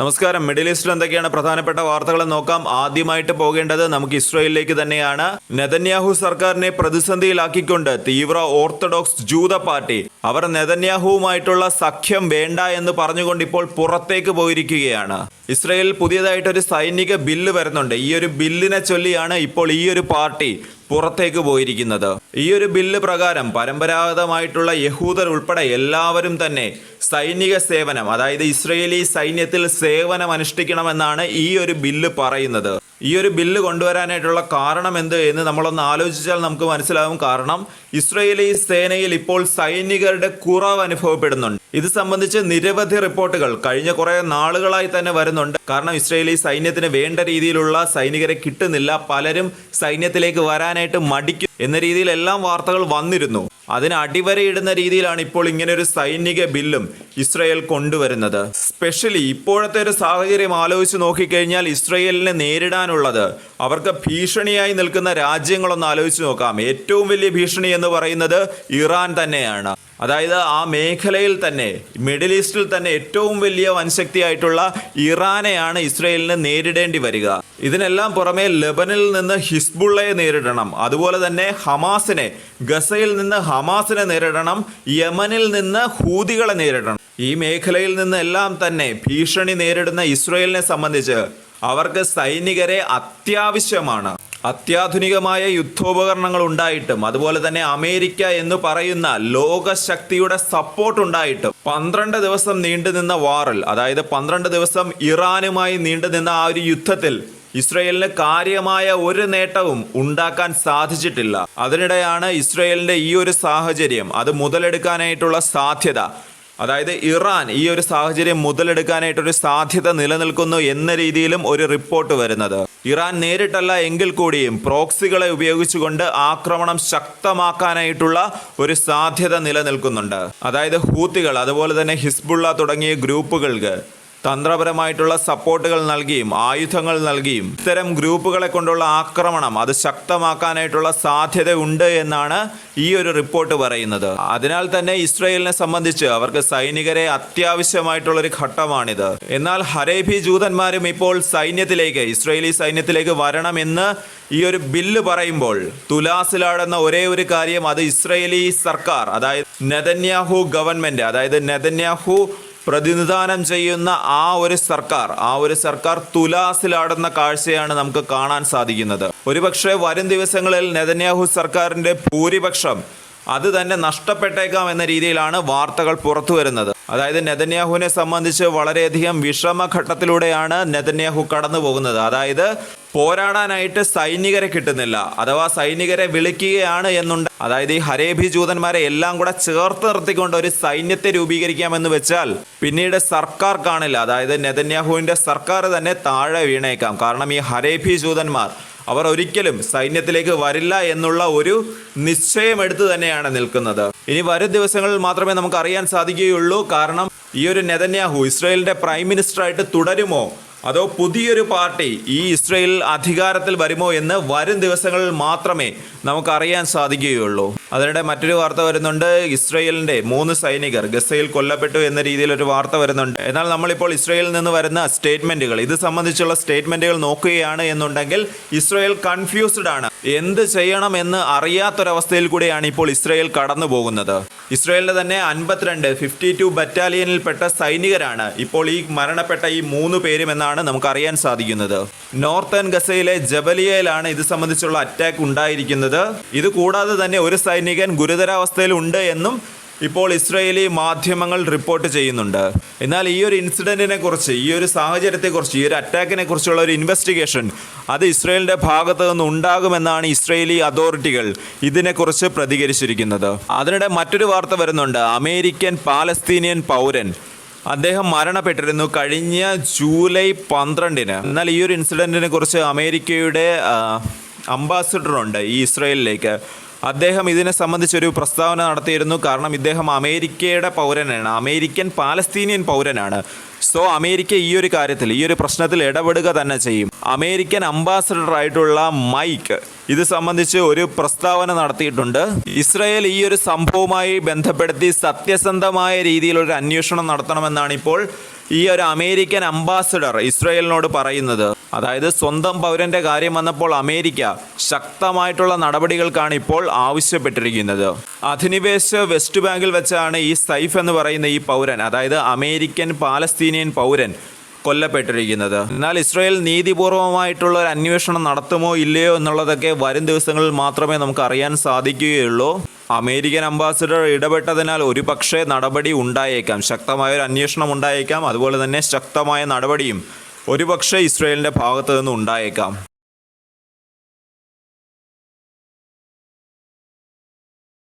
നമസ്കാരം. മിഡിൽ ഈസ്റ്റിൽ എന്തൊക്കെയാണ് പ്രധാനപ്പെട്ട വാർത്തകൾ നോക്കാം. ആദ്യമായിട്ട് പോകേണ്ടത് നമുക്ക് ഇസ്രായേലിലേക്ക് തന്നെയാണ്. നെതന്യാഹു സർക്കാരിനെ പ്രതിസന്ധിയിലാക്കിക്കൊണ്ട് തീവ്ര ഓർത്തഡോക്സ് ജൂത പാർട്ടി അവർ നെതന്യാഹുവുമായിട്ടുള്ള സഖ്യം വേണ്ട എന്ന് പറഞ്ഞുകൊണ്ട് ഇപ്പോൾ പുറത്തേക്ക് പോയിരിക്കുകയാണ്. ഇസ്രായേലിൽ പുതിയതായിട്ടൊരു സൈനിക ബില്ല് വരുന്നുണ്ട്. ഈ ഒരു ബില്ലിനെ ചൊല്ലിയാണ് ഇപ്പോൾ ഈ ഒരു പാർട്ടി പുറത്തേക്ക് പോയിരിക്കുന്നത്. ഈ ഒരു ബില്ല് പ്രകാരം പരമ്പരാഗതമായിട്ടുള്ള യഹൂദർ ഉൾപ്പെടെ എല്ലാവരും തന്നെ സൈനിക സേവനം, അതായത് ഇസ്രയേലി സൈന്യത്തിൽ സേവനം അനുഷ്ഠിക്കണമെന്നാണ് ഈ ഒരു ബില്ല് പറയുന്നത്. ഈ ഒരു ബില്ല് കൊണ്ടുവരാനായിട്ടുള്ള കാരണം എന്ത് എന്ന് നമ്മളൊന്ന് ആലോചിച്ചാൽ നമുക്ക് മനസ്സിലാവും. കാരണം ഇസ്രയേലി സേനയിൽ ഇപ്പോൾ സൈനികരുടെ കുറവ് അനുഭവപ്പെടുന്നുണ്ട്. ഇത് സംബന്ധിച്ച് നിരവധി റിപ്പോർട്ടുകൾ കഴിഞ്ഞ കുറെ നാളുകളായി തന്നെ വരുന്നുണ്ട്. കാരണം ഇസ്രയേലി സൈന്യത്തിന് വേണ്ട രീതിയിലുള്ള സൈനികരെ കിട്ടുന്നില്ല, പലരും സൈന്യത്തിലേക്ക് വരാനായിട്ട് മടിക്കും എന്ന രീതിയിലെല്ലാം വാർത്തകൾ വന്നിരുന്നു. അതിന് അടിവരയിടുന്ന രീതിയിലാണ് ഇപ്പോൾ ഇങ്ങനെ ഒരു സൈനിക ബില്ലും ഇസ്രയേൽ കൊണ്ടുവരുന്നത്. സ്പെഷ്യലി ഇപ്പോഴത്തെ ഒരു സാഹചര്യം ആലോചിച്ച് നോക്കിക്കഴിഞ്ഞാൽ ഇസ്രയേലിനെ നേരിടാനുള്ളത് അവർക്ക് ഭീഷണിയായി നിൽക്കുന്ന രാജ്യങ്ങളൊന്ന് ആലോചിച്ച് നോക്കാം. ഏറ്റവും വലിയ ഭീഷണി എന്ന് പറയുന്നത് ഇറാൻ തന്നെയാണ്. അതായത് ആ മേഖലയിൽ തന്നെ, മിഡിൽ ഈസ്റ്റിൽ തന്നെ ഏറ്റവും വലിയ വൻശക്തിയായിട്ടുള്ള ഇറാനെയാണ് ഇസ്രയേലിന് നേരിടേണ്ടി വരിക. ഇതിനെല്ലാം പുറമെ ലെബനിൽ നിന്ന് ഹിസ്ബുള്ളയെ നേരിടണം, അതുപോലെ തന്നെ ഹമാസിനെ, ഗസയിൽ നിന്ന് ഹമാസിനെ നേരിടണം, യമനിൽ നിന്ന് ഹൂതികളെ നേരിടണം. ഈ മേഖലയിൽ നിന്നെല്ലാം തന്നെ ഭീഷണി നേരിടുന്ന ഇസ്രയേലിനെ സംബന്ധിച്ച് അവർക്ക് സൈനികരെ അത്യാവശ്യമാണ്. അത്യാധുനികമായ യുദ്ധോപകരണങ്ങൾ ഉണ്ടായിട്ടും, അതുപോലെ തന്നെ അമേരിക്ക എന്ന് പറയുന്ന ലോകശക്തിയുടെ സപ്പോർട്ട് ഉണ്ടായിട്ടും 12 ദിവസം നീണ്ടുനിന്ന വാറിൽ, അതായത് 12 ദിവസം ഇറാനുമായി നീണ്ടുനിന്ന ആ ഒരു യുദ്ധത്തിൽ ഇസ്രയേലിന് കാര്യമായ ഒരു നേട്ടവും ഉണ്ടാക്കാൻ സാധിച്ചിട്ടില്ല. അതിനിടെയാണ് ഇസ്രയേലിന്റെ ഈ ഒരു സാഹചര്യം അത് മുതലെടുക്കാനായിട്ടുള്ള സാധ്യത, അതായത് ഇറാൻ ഈ ഒരു സാഹചര്യം മുതലെടുക്കാനായിട്ടൊരു സാധ്യത നിലനിൽക്കുന്നു എന്ന രീതിയിലും ഒരു റിപ്പോർട്ട് വരുന്നത്. ഇറാൻ നേരിട്ടല്ല എങ്കിൽ കൂടിയും പ്രോക്സികളെ ഉപയോഗിച്ചുകൊണ്ട് ആക്രമണം ശക്തമാക്കാനായിട്ടുള്ള ഒരു സാധ്യത നിലനിൽക്കുന്നുണ്ട്. അതായത് ഹൂത്തികൾ, അതുപോലെ തന്നെ ഹിസ്ബുള്ള തുടങ്ങിയ ഗ്രൂപ്പുകൾക്ക് തന്ത്രപരമായിട്ടുള്ള സപ്പോർട്ടുകൾ നൽകിയും ആയുധങ്ങൾ നൽകിയും ഇത്തരം ഗ്രൂപ്പുകളെ കൊണ്ടുള്ള ആക്രമണം അത് ശക്തമാക്കാനായിട്ടുള്ള സാധ്യത ഉണ്ട് എന്നാണ് ഈ ഒരു റിപ്പോർട്ട് പറയുന്നത്. അതിനാൽ തന്നെ ഇസ്രയേലിനെ സംബന്ധിച്ച് അവർക്ക് സൈനികരെ അത്യാവശ്യമായിട്ടുള്ളൊരു ഘട്ടമാണിത്. എന്നാൽ ഹരേബി ജൂതന്മാരും ഇപ്പോൾ സൈന്യത്തിലേക്ക്, ഇസ്രയേലി സൈന്യത്തിലേക്ക് വരണമെന്ന് ഈ ഒരു ബില്ല് പറയുമ്പോൾ തുലാസിലാടുന്ന ഒരേ ഒരു കാര്യം, അത് ഇസ്രയേലി സർക്കാർ, അതായത് നെതന്യാഹു ഗവൺമെന്റ്, അതായത് നെതന്യാഹു പ്രതിനിധാനം ചെയ്യുന്ന ആ ഒരു സർക്കാർ തുലാസിലാടുന്ന കാഴ്ചയാണ് നമുക്ക് കാണാൻ സാധിക്കുന്നത്. ഒരുപക്ഷെ വരും ദിവസങ്ങളിൽ നെതന്യാഹു സർക്കാരിന്റെ ഭൂരിപക്ഷം അത് തന്നെ നഷ്ടപ്പെട്ടേക്കാം എന്ന രീതിയിലാണ് വാർത്തകൾ പുറത്തു വരുന്നത്. അതായത് നെതന്യാഹുവിനെ സംബന്ധിച്ച് വളരെയധികം വിഷമഘട്ടത്തിലൂടെയാണ് നെതന്യാഹു കടന്നു പോകുന്നത്. അതായത് പോരാടാനായിട്ട് സൈനികരെ കിട്ടുന്നില്ല, അഥവാ സൈനികരെ വിളിക്കുകയാണ് എന്നുണ്ട്. അതായത് ഈ ഹരേബി ജൂതന്മാരെ എല്ലാം കൂടെ ചേർത്ത് നിർത്തിക്കൊണ്ട് ഒരു സൈന്യത്തെ രൂപീകരിക്കാമെന്ന് വെച്ചാൽ പിന്നീട് സർക്കാർ കാണില്ല. അതായത് നെതന്യാഹുവിന്റെ സർക്കാർ തന്നെ താഴെ വീണേക്കാം. കാരണം ഈ ഹരേബി ജൂതന്മാർ അവർ ഒരിക്കലും സൈന്യത്തിലേക്ക് വരില്ല എന്നുള്ള ഒരു നിശ്ചയം എടുത്തു തന്നെയാണ് നിൽക്കുന്നത്. ഇനി വരും ദിവസങ്ങളിൽ മാത്രമേ നമുക്ക് അറിയാൻ സാധിക്കുകയുള്ളൂ. കാരണം ഈ ഒരു നെതന്യാഹു ഇസ്രായേലിന്റെ പ്രൈം മിനിസ്റ്ററായിട്ട് തുടരുമോ, അതോ പുതിയൊരു പാർട്ടി ഈ ഇസ്രയേൽ അധികാരത്തിൽ വരുമോ എന്ന് വരും ദിവസങ്ങളിൽ മാത്രമേ നമുക്കറിയാൻ സാധിക്കുകയുള്ളൂ. അതിനിടെ മറ്റൊരു വാർത്ത വരുന്നുണ്ട്. ഇസ്രയേലിന്റെ 3 സൈനികർ ഗസയിൽ കൊല്ലപ്പെട്ടു എന്ന രീതിയിൽ ഒരു വാർത്ത വരുന്നുണ്ട്. എന്നാൽ നമ്മളിപ്പോൾ ഇസ്രയേലിൽ നിന്ന് വരുന്ന സ്റ്റേറ്റ്മെന്റുകൾ, ഇത് സംബന്ധിച്ചുള്ള സ്റ്റേറ്റ്മെന്റുകൾ നോക്കുകയാണ് എന്നുണ്ടെങ്കിൽ ഇസ്രയേൽ കൺഫ്യൂസ്ഡ് ആണ്. എന്ത് ചെയ്യണം എന്ന് അറിയാത്തൊരവസ്ഥയിൽ കൂടെയാണ് ഇപ്പോൾ ഇസ്രയേൽ കടന്നു പോകുന്നത്. ഇസ്രയേലിന്റെ തന്നെ 52 ബറ്റാലിയനിൽപ്പെട്ട സൈനികരാണ് ഇപ്പോൾ ഈ മരണപ്പെട്ട ഈ 3 പേരും എന്നാണ് നമുക്ക് അറിയാൻ സാധിക്കുന്നത്. നോർത്തേൺ ഗസയിലെ ജബലിയയിലാണ് ഇത് സംബന്ധിച്ചുള്ള അറ്റാക്ക് ഉണ്ടായിരിക്കുന്നത്. ഇത് കൂടാതെ തന്നെ ഒരു സൈനികൻ ഗുരുതരാവസ്ഥയിൽ ഉണ്ട് എന്നും ഇപ്പോൾ ഇസ്രായേലി മാധ്യമങ്ങൾ റിപ്പോർട്ട് ചെയ്യുന്നുണ്ട്. എന്നാൽ ഈ ഒരു ഇൻസിഡന്റിനെ കുറിച്ച്, ഈ ഒരു സാഹചര്യത്തെക്കുറിച്ച്, ഈ ഒരു അറ്റാക്കിനെ കുറിച്ചുള്ള ഒരു ഇൻവെസ്റ്റിഗേഷൻ അത് ഇസ്രായേലിന്റെ ഭാഗത്ത് നിന്ന് ഉണ്ടാകുമെന്നാണ് ഇസ്രായേലി അതോറിറ്റികൾ ഇതിനെക്കുറിച്ച് പ്രതികരിച്ചിരിക്കുന്നത്. അതിനിടെ മറ്റൊരു വാർത്ത വരുന്നുണ്ട്. അമേരിക്കൻ പാലസ്തീനിയൻ പൗരൻ അദ്ദേഹം മരണപ്പെട്ടിരുന്നു കഴിഞ്ഞ ജൂലൈ 12-ന്. എന്നാൽ ഈ ഒരു ഇൻസിഡന്റിനെ കുറിച്ച് അമേരിക്കയുടെ അംബാസിഡർ ഉണ്ട് ഈ ഇസ്രായേലിലേക്ക്. അദ്ദേഹം ഇതിനെ സംബന്ധിച്ചൊരു പ്രസ്താവന നടത്തിയിരുന്നു. കാരണം ഇദ്ദേഹം അമേരിക്കയുടെ പൗരനാണ്, അമേരിക്കൻ പാലസ്തീനിയൻ പൗരനാണ്. സോ അമേരിക്ക ഈ ഒരു കാര്യത്തിൽ, ഈ ഒരു പ്രശ്നത്തിൽ ഇടപെടുക തന്നെ ചെയ്യും. അമേരിക്കൻ അംബാസഡർ ആയിട്ടുള്ള മൈക്ക് ഇത് സംബന്ധിച്ച് ഒരു പ്രസ്താവന നടത്തിയിട്ടുണ്ട്. ഇസ്രായേൽ ഈ ഒരു സംഭവവുമായി ബന്ധപ്പെടുത്തി സത്യസന്ധമായ രീതിയിൽ ഒരു അന്വേഷണം നടത്തണമെന്നാണ് ഇപ്പോൾ ഈ ഒരു അമേരിക്കൻ അംബാസഡർ ഇസ്രായേലിനോട് പറയുന്നത്. അതായത് സ്വന്തം പൗരന്റെ കാര്യം വന്നപ്പോൾ അമേരിക്ക ശക്തമായിട്ടുള്ള നടപടികൾക്കാണ് ഇപ്പോൾ ആവശ്യപ്പെട്ടിരിക്കുന്നത്. അധിനിവേശ വെസ്റ്റ് ബാങ്കിൽ വെച്ചാണ് ഈ സൈഫ് എന്ന് പറയുന്ന ഈ പൗരൻ, അതായത് അമേരിക്കൻ പാലസ്തീനിയൻ പൗരൻ കൊല്ലപ്പെട്ടിരിക്കുന്നത്. എന്നാൽ ഇസ്രായേൽ നീതിപൂർവമായിട്ടുള്ള ഒരു അന്വേഷണം നടത്തുമോ ഇല്ലയോ എന്നുള്ളതൊക്കെ വരും ദിവസങ്ങളിൽ മാത്രമേ നമുക്ക് അറിയാൻ സാധിക്കുകയുള്ളൂ. അമേരിക്കൻ അംബാസഡർ ഇടപെട്ടതിനാൽ ഒരുപക്ഷെ നടപടി ഉണ്ടായേക്കാം, ശക്തമായ ഒരു അന്വേഷണം ഉണ്ടായേക്കാം. അതുപോലെ തന്നെ ശക്തമായ നടപടിയും ഒരുപക്ഷെ ഇസ്രായേലിൻ്റെ ഭാഗത്തു നിന്ന് ഉണ്ടായേക്കാം.